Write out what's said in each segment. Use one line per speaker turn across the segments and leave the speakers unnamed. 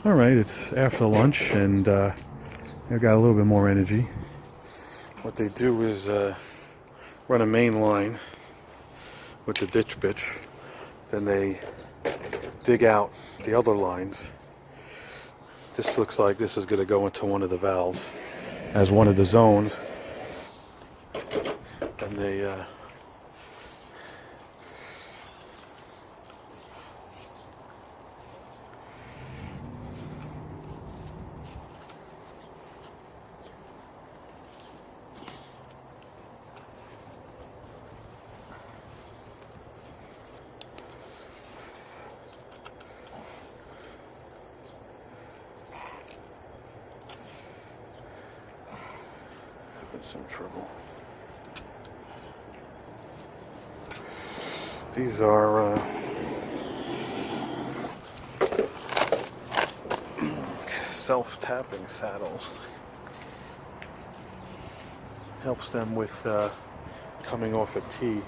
All right, it's after lunch, and I've got a little bit more energy. What they do is run a main line with the ditch bitch. Then they dig out the other lines. This looks like this is going to go into one of the valves as one of the zones. And they having some trouble. These are self-tapping saddles. Helps them with coming off a tee.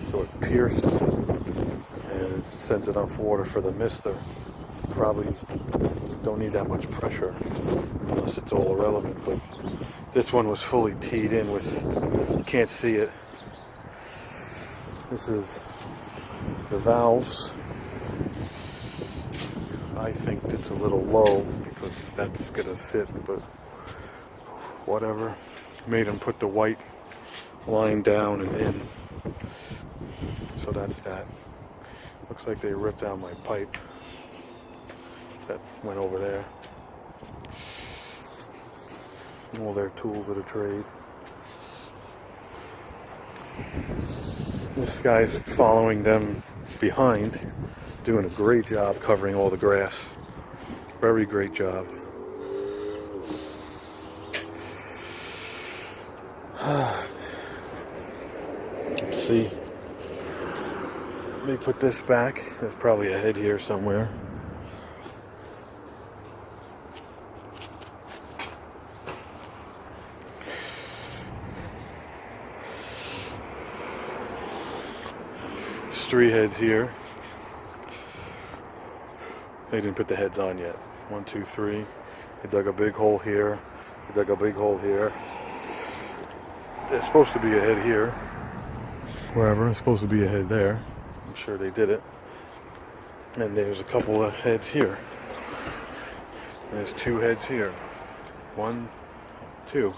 So it pierces it and sends enough water for the mister. Probably don't need that much pressure unless it's all irrelevant, but this one was fully teed in with, you can't see it. This is the valves. I think it's a little low because that's gonna sit, but whatever. Made them put the white line down and in. So that's that. Looks like they ripped out my pipe that went over there. All their tools of the trade. This guy's following them behind, doing a great job covering all the grass. Very great job. Let's see. Let me put this back. There's probably a head here somewhere. There's 3 heads here. They didn't put the heads on yet. 1, 2, 3. They dug a big hole here. They dug a big hole here. There's supposed to be a head here. Wherever. There's supposed to be a head there. I'm sure they did it. And there's a couple of heads here. There's 2 heads here. 1, 2.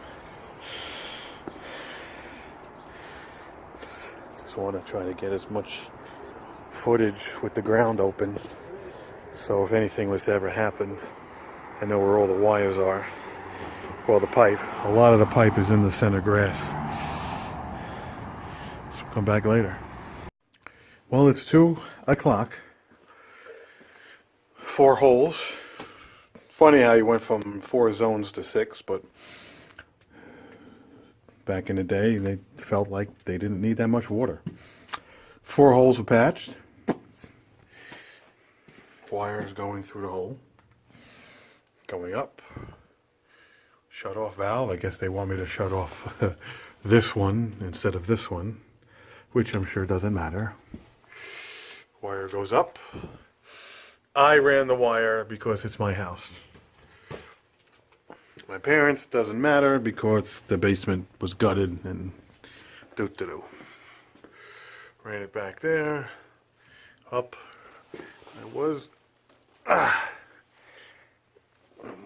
Just want to try to get as much footage with the ground open. So if anything was to ever happen, I know where all the wires are. Well, the pipe. A lot of the pipe is in the center grass. So we'll come back later. Well, it's 2 o'clock. 4 holes. Funny how you went from 4 zones to 6, but back in the day, they felt like they didn't need that much water. 4 holes were patched. Wires going through the hole. Going up. Shut off valve. I guess they want me to shut off this one instead of this one, which I'm sure doesn't matter. Wire goes up. I ran the wire because it's my house. My parents, doesn't matter because the basement was gutted and doo-doo-doo. Ran it back there, up. I was I'm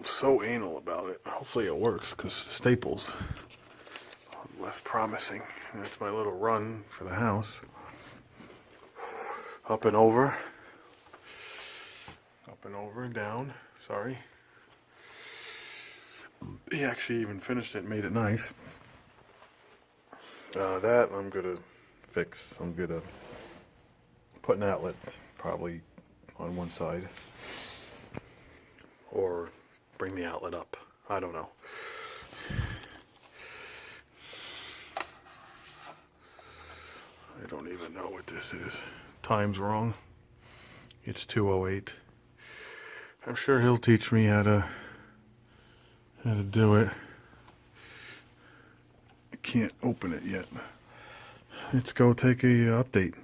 so anal about it. Hopefully it works because the staples are less promising. That's my little run for the house. Up and over. Up and over and down. Sorry. He actually even finished it, made it nice. That I'm gonna fix. I'm gonna put an outlet probably on one side, or bring the outlet up. I don't know. I don't even know what this is. Time's wrong. It's 2:08. I'm sure he'll teach me how to do it. I can't open it yet. Let's go take a update.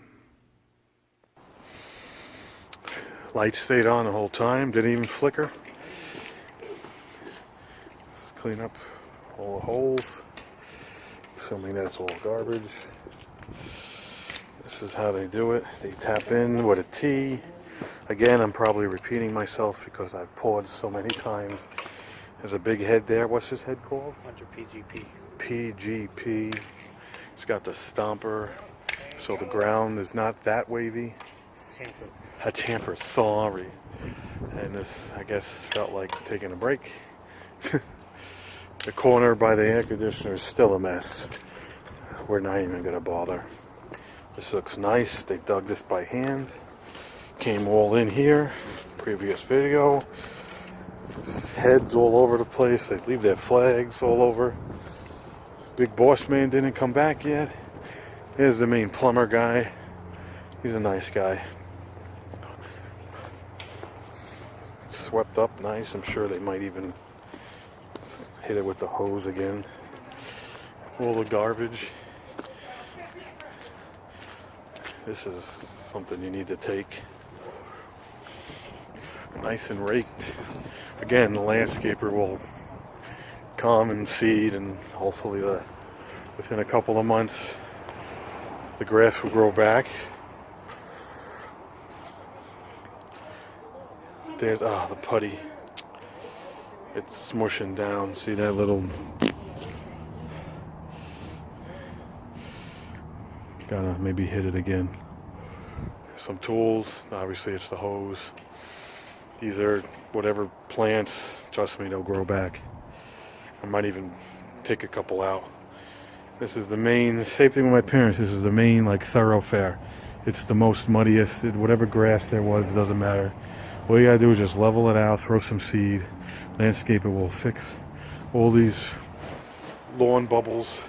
Light stayed on the whole time, didn't even flicker. Let's clean up all the holes, assuming that's all garbage. This is how they do it. They tap in with a T. Again, I'm probably repeating myself because I've paused so many times. There's a big head there. What's this head called?
Hunter PGP.
PGP. It's got the stomper, so the ground is not that wavy.
Tamper.
A tamper, sorry. And this, I guess, felt like taking a break. The corner by the air conditioner is still a mess. We're not even gonna bother. This looks nice. They dug this by hand. Came all in here. Previous video. Heads all over the place. They leave their flags all over. Big boss man didn't come back yet. Here's the main plumber guy. He's a nice guy. Swept up nice. I'm sure they might even hit it with the hose again. All the garbage. This is something you need to take. Nice and raked. Again, the landscaper will come and seed, and hopefully within a couple of months the grass will grow back. There's the putty. It's smushing down. See that little... Gotta maybe hit it again. Some tools. Obviously it's the hose. These are whatever plants. Trust me, they'll grow back. I might even take a couple out. This is the main, same thing with my parents. This is the main like thoroughfare. It's the most muddiest. Whatever grass there was, it doesn't matter. All you gotta do is just level it out, throw some seed. Landscaper will fix all these lawn bubbles.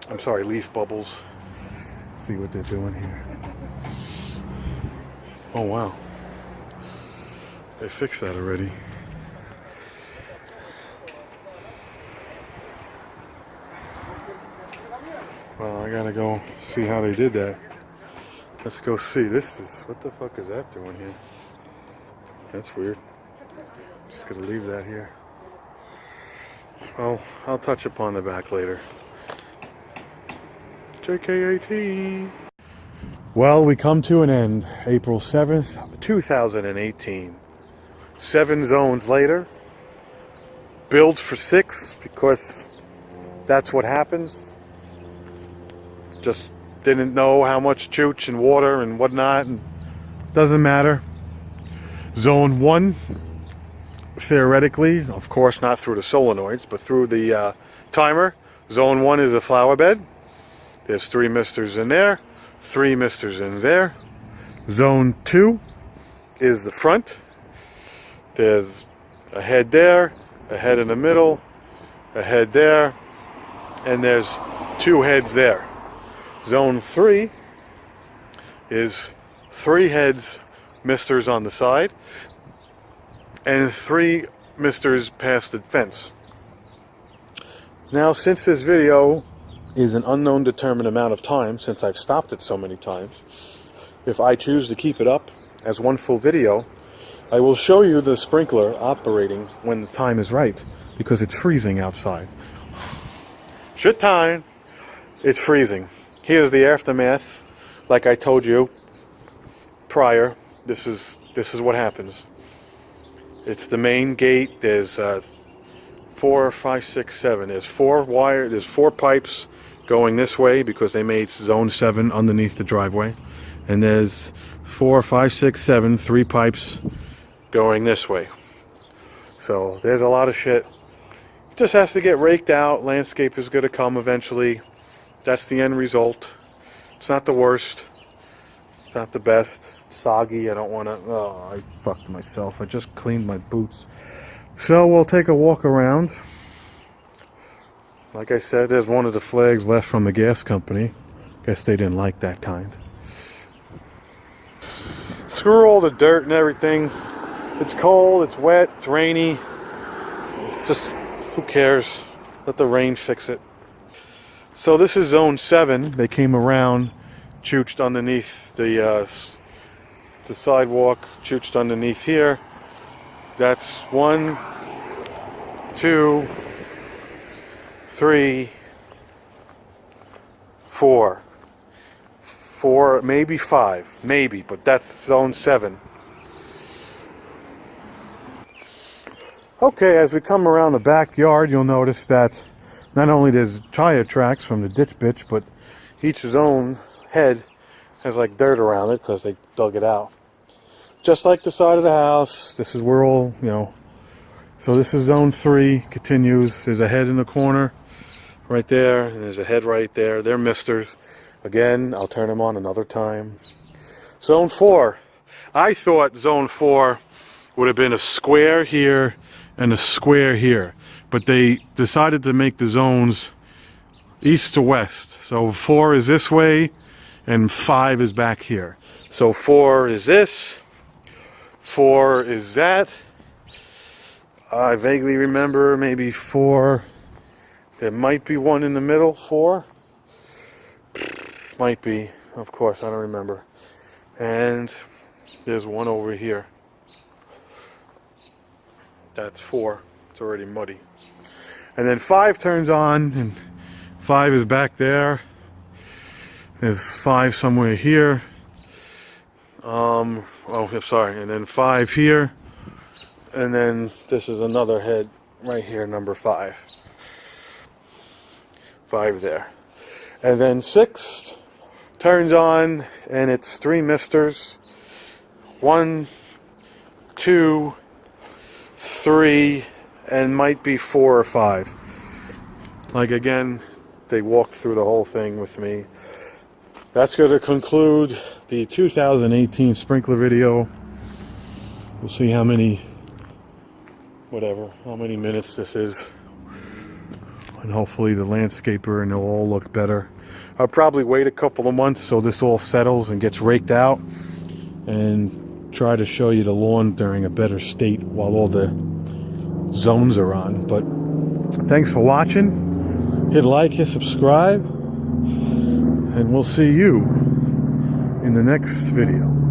I'm sorry, leaf bubbles. See what they're doing here. Oh wow. They fixed that already. Well, I gotta go see how they did that. Let's go see. This is, what the fuck is that doing here? That's weird. Just gonna leave that here. Well, I'll touch upon the back later. JKAT. Well, we come to an end. April 7th, 2018. 7 zones later. Build for 6 because that's what happens. Just didn't know how much chooch and water and whatnot, and doesn't matter. Zone 1, theoretically, of course not through the solenoids, but through the timer. Zone 1 is a flower bed. There's 3 misters in there, 3 misters in there. Zone 2 is the front. There's a head there, a head in the middle, a head there, and there's 2 heads there. Zone 3 is 3 heads, misters on the side, and 3 misters past the fence. Now, since this video is an unknown determined amount of time, since I've stopped it so many times, if I choose to keep it up as one full video, I will show you the sprinkler operating when the time is right, because it's freezing outside. Shit time! It's freezing. Here's the aftermath. Like I told you prior, this is what happens. It's the main gate. There's 4, 5, 6, 7. There's 4 pipes going this way because they made zone 7 underneath the driveway. And there's 4, 5, 6, 7, 3 pipes going this way. So there's a lot of shit. It just has to get raked out. Landscape is going to come eventually. That's the end result. It's not the worst. It's not the best. It's soggy. I don't want to... Oh, I fucked myself. I just cleaned my boots. So we'll take a walk around. Like I said, there's one of the flags left from the gas company. Guess they didn't like that kind. Screw all the dirt and everything. It's cold, it's wet, it's rainy. Just, who cares? Let the rain fix it. So this is zone 7. They came around, chooched underneath the the sidewalk chooched underneath here. That's 1, 2, 3, 4. 4, maybe 5, maybe, but that's zone 7. Okay, as we come around the backyard, you'll notice that not only there's tire tracks from the ditch bitch, but each zone head has like dirt around it because they dug it out. Just like the side of the house, this is where all, so this is zone 3, continues. There's a head in the corner right there, and there's a head right there. They're misters. Again, I'll turn them on another time. Zone 4. I thought zone 4 would have been a square here and a square here. But they decided to make the zones east to west. So 4 is this way and 5 is back here. So 4 is this. 4 is that. I vaguely remember maybe 4. There might be one in the middle. 4. Might be, of course, I don't remember. And there's one over here. That's 4. It's already muddy. And then 5 turns on, and 5 is back there. There's 5 somewhere here. Oh, sorry. And then 5 here. And then this is another head right here, number 5. 5 there. And then 6 turns on, and it's 3 misters. 1, 2, 3, and might be 4 or 5. Like again, they walked through the whole thing with me. That's going to conclude the 2018 sprinkler video. We'll see how many minutes this is. And hopefully the landscaper and it'll all look better. I'll probably wait a couple of months so this all settles and gets raked out, and try to show you the lawn during a better state while all the zones are on. But thanks for watching. Hit like, hit subscribe, and we'll see you in the next video.